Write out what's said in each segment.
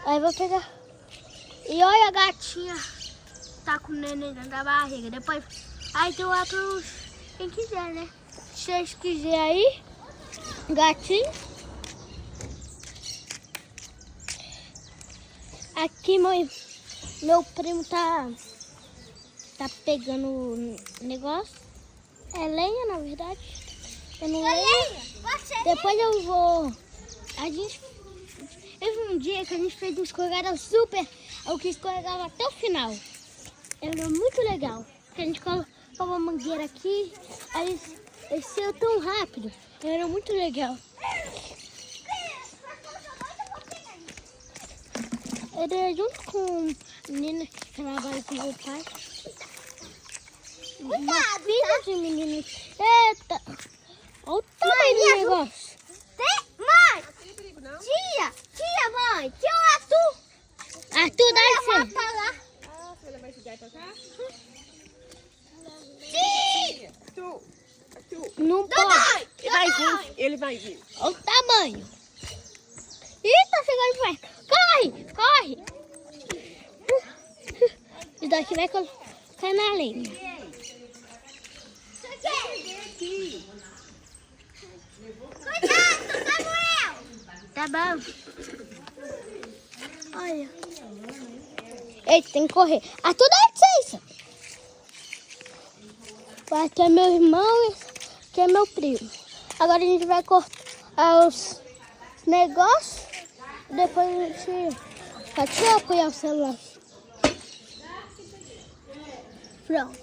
Aí vou pegar. E olha a gatinha. Tá com o neném dentro da barriga. Depois, aí tu vai pros... quem quiser, né? Se vocês quiserem aí, gatinho. Aqui meu primo tá pegando o negócio. É lenha, na verdade. Eu não lenha. Depois eu vou... Teve um dia que a gente fez uma escorregada super... O que escorregava até o final. Era muito legal. Porque a gente colocou uma mangueira aqui. Aí desceu tão rápido. Era muito legal. Era junto com a menina que trabalha com meu pai. Uma filha de menino. Eita! Olha o tamanho do negócio. Mãe! Não tem perigo, não? Tia, mãe! Tia, o Arthur! Arthur, dá licença. Pra lá. Ah, você vai levar esse gato pra cá? Tia! Arthur, Não pode. ele vai vir. Olha o tamanho. Ih, tá chegando perto. Corre, corre. Isso daqui vai colocar na lenha. Cuidado, Samuel! Tá bom. Olha. Eita, tem que correr. Arthur, dá licença. Aqui é meu irmão e aqui é meu primo. Agora a gente vai cortar os negócios. Depois a gente... Deixa eu apoiar o celular. Pronto.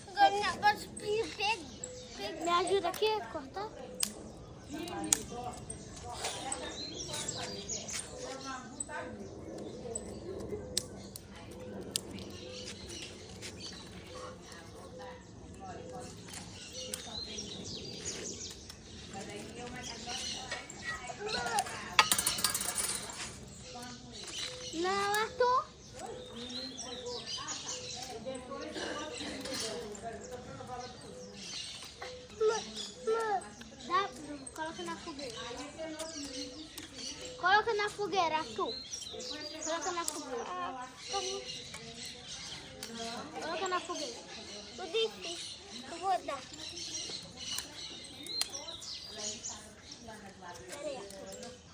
Agora o negócio pega. Me ajuda aqui a cortar? Não, Arthur. Coloca na fogueira. Coloca na fogueira, Arthur. Coloca na fogueira. Coloca na fogueira. Eu disse, eu vou dar. Peraí, Arthur.